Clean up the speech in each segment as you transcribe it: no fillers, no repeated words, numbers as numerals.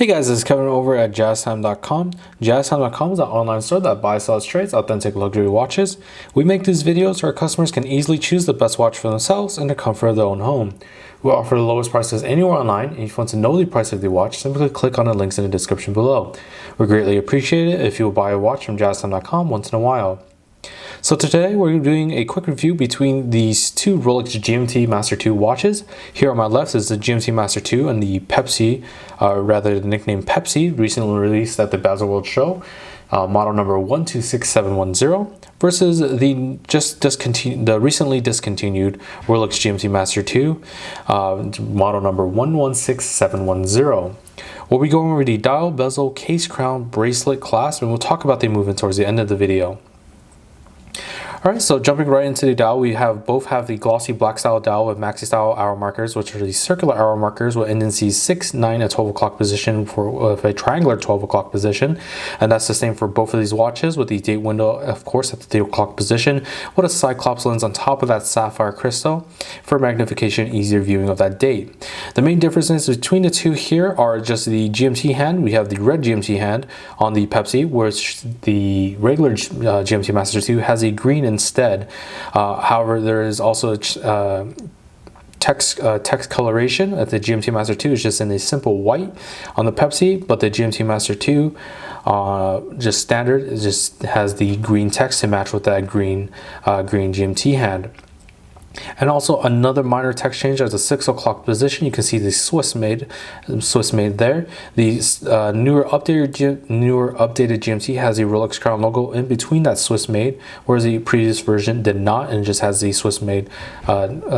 Hey guys, this is Kevin over at jazztime.com. Jazztime.com is an online store that buys, sells, trades authentic luxury watches. We make these videos so our customers can easily choose the best watch for themselves in the comfort of their own home. We offer the lowest prices anywhere online, and if you want to know the price of the watch, simply click on the links in the description below. We greatly appreciate it if you will buy a watch from jazztime.com once in a while. So today we're doing a quick review between these two Rolex GMT-Master 2 watches. Here on my left is the GMT-Master 2 and the Pepsi, the nickname Pepsi, recently released at the Bezel World Show, model number 126710, versus the recently discontinued Rolex GMT-Master 2, model number 116710. We'll be going over the dial, bezel, case, crown, bracelet, clasp, and we'll talk about the movement towards the end of the video. Alright, so jumping right into the dial, we both have the glossy black style dial with maxi style hour markers, which are the circular hour markers with indices 6, 9, and 12 o'clock position with a triangular 12 o'clock position. And that's the same for both of these watches, with the date window, of course, at the 3 o'clock position, with a cyclops lens on top of that sapphire crystal for magnification, easier viewing of that date. The main differences between the two here are just the GMT hand. We have the red GMT hand on the Pepsi, whereas the regular GMT Master 2 has a green instead. However, there is also text coloration at the GMT Master 2 is just in a simple white on the Pepsi, but the GMT Master 2 just standard, it just has the green text to match with that green GMT hand. And also another minor text change at the 6 o'clock position. You can see the Swiss made there. The newer updated GMT has a Rolex crown logo in between that Swiss made, whereas the previous version did not, and just has the Swiss made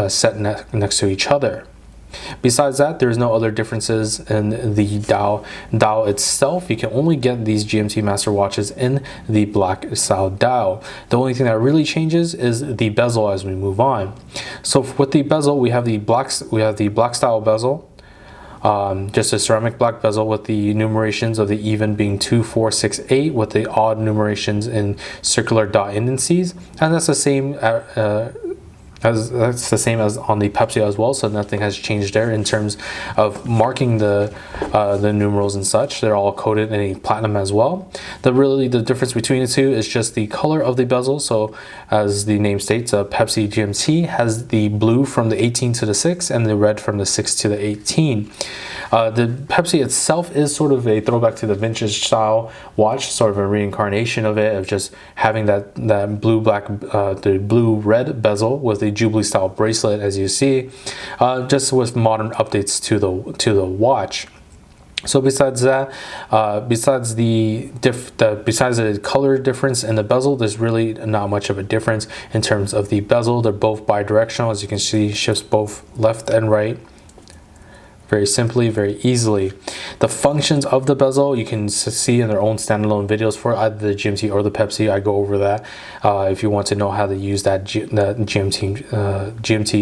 set next to each other. Besides that, there's no other differences in the dial itself. You can only get these GMT Master watches in the black style dial. The only thing that really changes is the bezel as we move on. So with the bezel, we have the black style bezel, just a ceramic black bezel with the numerations of the even being 2, 4, 6, 8, with the odd numerations in circular dot indices, and that's the same as on the Pepsi as well, so nothing has changed there in terms of marking the numerals and such. They're all coated in a platinum as well. The difference between the two is just the color of the bezel. So as the name states, Pepsi GMT has the blue from the 18 to the 6 and the red from the 6 to the 18. The Pepsi itself is sort of a throwback to the vintage style watch, sort of a reincarnation of it, of just having that the blue red bezel with the Jubilee style bracelet, as you see, just with modern updates to the watch. So besides that, besides the color difference in the bezel, there's really not much of a difference in terms of the bezel. They're both bi-directional, as you can see, shifts both left and right very simply, very easily. The functions of the bezel you can see in their own standalone videos for either the GMT or the Pepsi. I go over that if you want to know how to use that GMT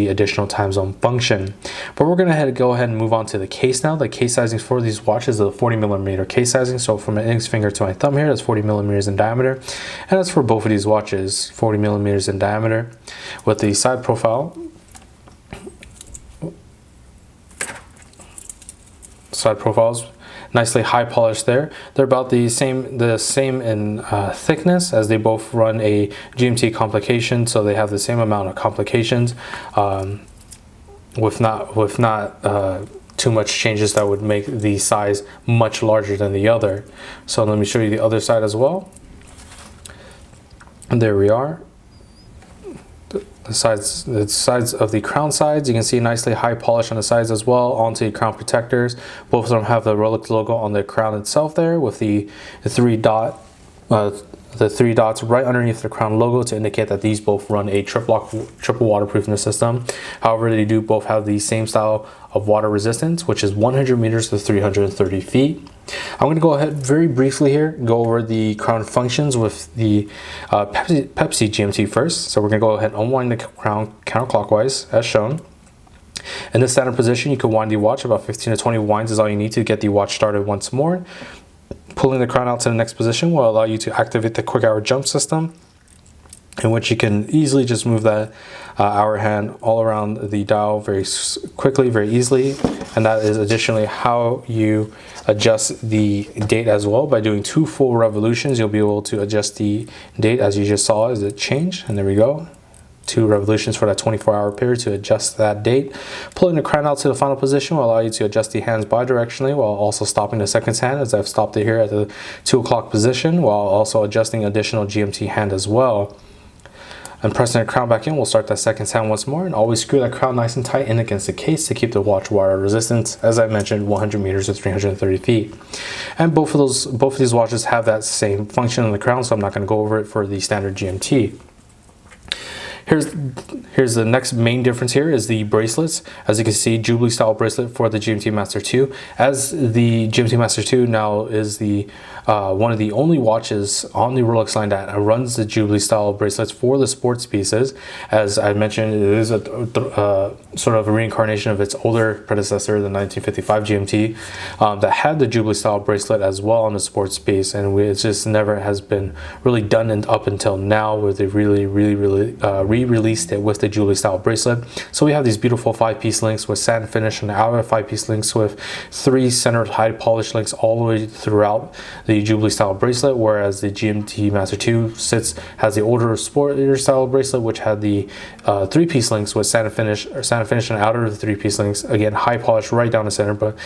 additional time zone function. But we're going to go ahead and move on to the case now. The case sizing for these watches is a 40mm case sizing. So from my index finger to my thumb here, that's 40mm in diameter, and that's for both of these watches, 40mm in diameter, with the side profile. Side profiles nicely high polished there. They're about the same in thickness, as they both run a GMT complication, so they have the same amount of complications, with not too much changes that would make the size much larger than the other. So let me show you the other side as well. And there we are. The sides of the crown sides, you can see nicely high polish on the sides as well, onto the crown protectors. Both of them have the Rolex logo on the crown itself there, with the three dots right underneath the crown logo to indicate that these both run a triple waterproofing system. However, they do both have the same style of water resistance, which is 100 meters to 330 feet. I'm going to go ahead very briefly here, go over the crown functions with the Pepsi GMT first. So we're going to go ahead and unwind the crown counterclockwise as shown. In the standard position, you can wind the watch. About 15 to 20 winds is all you need to get the watch started once more. Pulling the crown out to the next position will allow you to activate the quick hour jump system. in which you can easily just move that hour hand all around the dial very quickly, very easily. And that is additionally how you adjust the date as well. By doing 2 full revolutions, you'll be able to adjust the date, as you just saw as it changed. And there we go. 2 revolutions for that 24-hour period to adjust that date. Pulling the crown out to the final position will allow you to adjust the hands bidirectionally while also stopping the seconds hand, as I've stopped it here at the 2 o'clock position, while also adjusting additional GMT hand as well. And pressing the crown back in, we'll start that seconds hand once more, and always screw that crown nice and tight in against the case to keep the watch wire resistance, as I mentioned, 100 meters to 330 feet. And both of these watches have that same function on the crown, so I'm not going to go over it for the standard GMT. Here's the next main difference here is the bracelets. As you can see, Jubilee style bracelet for the GMT-Master 2. As the GMT-Master 2 now is the one of the only watches on the Rolex line that runs the Jubilee style bracelets for the sports pieces. As I mentioned, it is a sort of a reincarnation of its older predecessor, the 1955 GMT, that had the Jubilee style bracelet as well on the sports piece, and it just never has been really done up until now, where they really re-released it with the Jubilee style bracelet. So we have these beautiful 5-piece links with satin finish on the outer, 5-piece links with 3 centered high polish links all the way throughout the Jubilee style bracelet, whereas the GMT-Master 2 has the older sportier style bracelet, which had the 3-piece links with satin finish on the outer of the 3-piece links. Again, high polish right down the center, but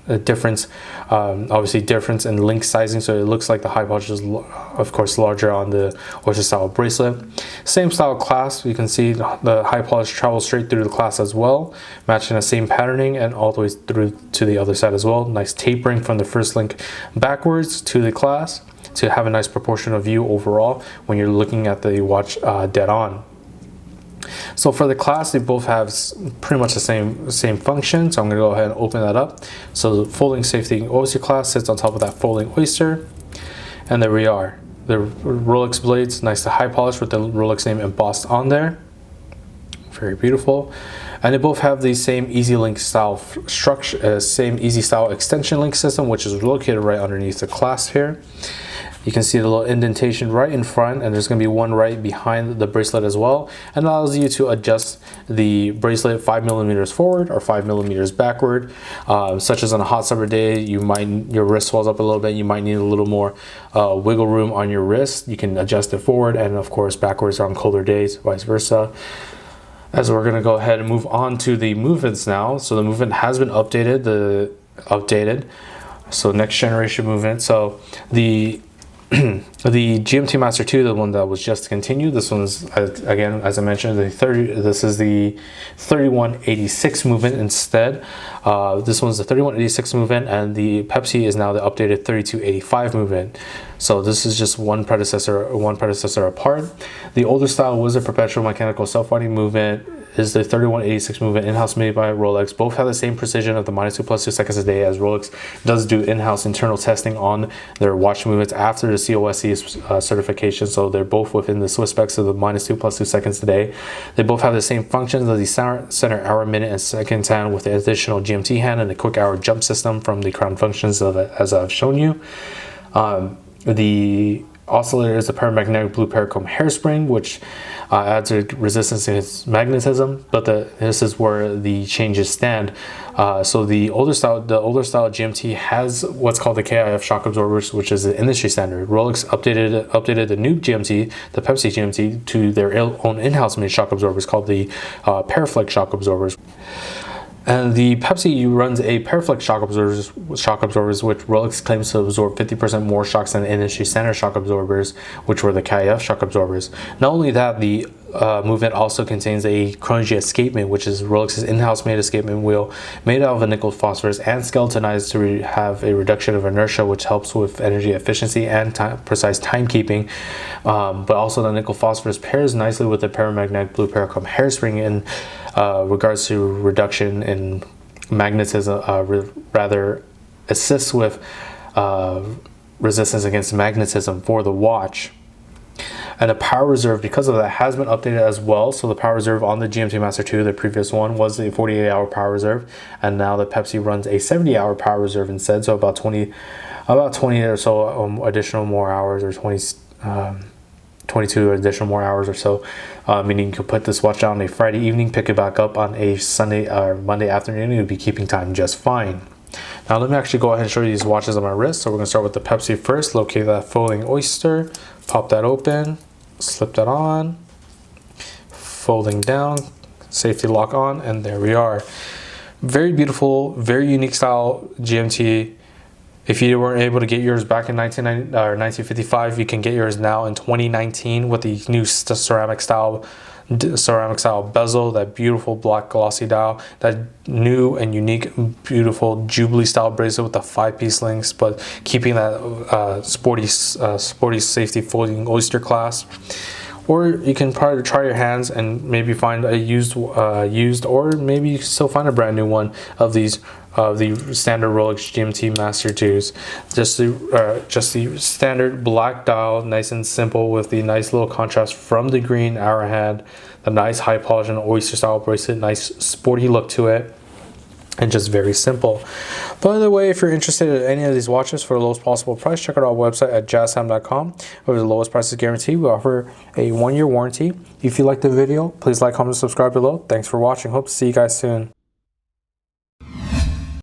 a difference, obviously difference in link sizing, so it looks like the high polish is of course larger on the Oyster style bracelet. Same style clasp, you can see the high polish travels straight through the clasp as well, matching the same patterning and all the way through to the other side as well. Nice tapering from the first link backwards to the clasp to have a nice proportional view overall when you're looking at the watch dead on. So for the clasp, they both have pretty much the same function. So I'm going to go ahead and open that up. So the folding safety Oyster clasp sits on top of that folding Oyster, and there we are. The Rolex blades, nice to high polish with the Rolex name embossed on there. Very beautiful. And they both have the same Easy Link style structure, same Easy style extension link system, which is located right underneath the clasp here. You can see the little indentation right in front, and there's going to be one right behind the bracelet as well, and allows you to adjust the bracelet 5 millimeters forward or 5 millimeters backward. Such as on a hot summer day, your wrist swells up a little bit, you might need a little more wiggle room on your wrist. You can adjust it forward and of course backwards on colder days, vice versa. As we're going to go ahead and move on to the movements now. So the movement has been updated, so next generation movement. So the GMT-Master 2, the one that was just continued, this one's, again, as I mentioned, this is the 3186 movement instead. This one's the 3186 movement, and the Pepsi is now the updated 3285 movement. So this is just one predecessor apart. The older style was a perpetual mechanical self-winding movement, is the 3186 movement, in-house made by Rolex. Both have the same precision of the -2+2 seconds a day, as Rolex does do in-house internal testing on their watch movements after the COSC certification. So they're both within the Swiss specs of the -2+2 seconds a day. They both have the same functions of the center hour, minute, and seconds hand with the additional GMT hand and the quick hour jump system from the crown functions as I've shown you. The oscillator is a paramagnetic blue paracomb hairspring, which adds a resistance to its magnetism, but this is where the changes stand. So the older style GMT has what's called the KIF shock absorbers, which is the industry standard. Rolex updated the new GMT, the Pepsi GMT, to their own in-house made shock absorbers called the Paraflex shock absorbers. And the Pepsi runs a Paraflex shock absorbers, which Rolex claims to absorb 50% more shocks than industry standard shock absorbers, which were the KIF shock absorbers. Not only that, the movement also contains a chronogy escapement, which is Rolex's in-house made escapement wheel made out of a nickel phosphorus and skeletonized to have a reduction of inertia, which helps with energy efficiency and precise timekeeping. But also the nickel phosphorus pairs nicely with the paramagnetic blue paracomb hairspring in regards to reduction in magnetism, rather assists with resistance against magnetism for the watch. And the power reserve, because of that, has been updated as well. So the power reserve on the GMT-Master 2, the previous one, was a 48-hour power reserve, and now the Pepsi runs a 70-hour power reserve instead. So about 20 or so additional more hours, or 20 22 additional more hours or so, meaning you could put this watch down on a Friday evening, pick it back up on a Sunday or Monday afternoon, you'll be keeping time just fine. Now let me actually go ahead and show you these watches on my wrist. So we're going to start with the Pepsi first. Locate that folding Oyster, pop that open, slip that on, folding down, safety lock on, and there we are. Very beautiful, very unique style GMT. If you weren't able to get yours back in 1955, you can get yours now in 2019 with the new ceramic style bezel, that beautiful black glossy dial, that new and unique beautiful Jubilee style bracelet with the 5-piece links, but keeping that sporty safety folding Oyster clasp. Or you can probably try your hands and maybe find a used or maybe you can still find a brand new one of these the standard Rolex GMT-Master 2s. Just the standard black dial, nice and simple, with the nice little contrast from the green arrowhead, the nice high polish and Oyster style bracelet, nice sporty look to it, and just very simple. By the way, if you're interested in any of these watches for the lowest possible price, check out our website at jazztime.com, where the lowest price is guaranteed. We offer a 1-year warranty. If you liked the video, please like, comment, and subscribe below. Thanks for watching. Hope to see you guys soon.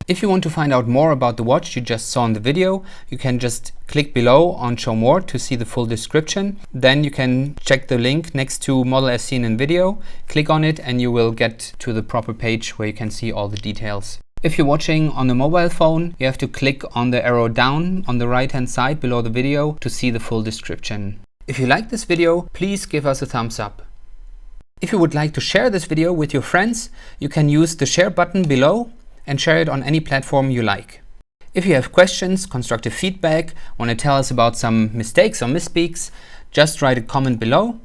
If you want to find out more about the watch you just saw in the video, you can just click below on Show More to see the full description. Then you can check the link next to model as seen in video, click on it, and you will get to the proper page where you can see all the details. If you're watching on a mobile phone, you have to click on the arrow down on the right hand side below the video to see the full description. If you like this video, please give us a thumbs up. If you would like to share this video with your friends, you can use the share button below and share it on any platform you like. If you have questions, constructive feedback, want to tell us about some mistakes or misspeaks, just write a comment below.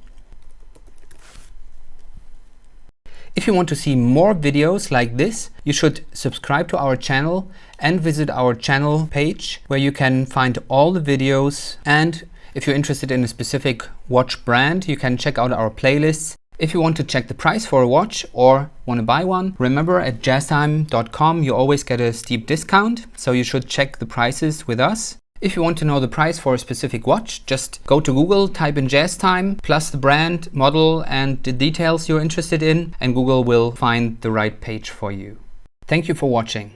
If you want to see more videos like this, you should subscribe to our channel and visit our channel page where you can find all the videos. And if you're interested in a specific watch brand, you can check out our playlists. If you want to check the price for a watch or want to buy one, remember at jazztime.com you always get a steep discount, so you should check the prices with us. If you want to know the price for a specific watch, just go to Google, type in JazzTime, plus the brand, model, and the details you're interested in, and Google will find the right page for you. Thank you for watching.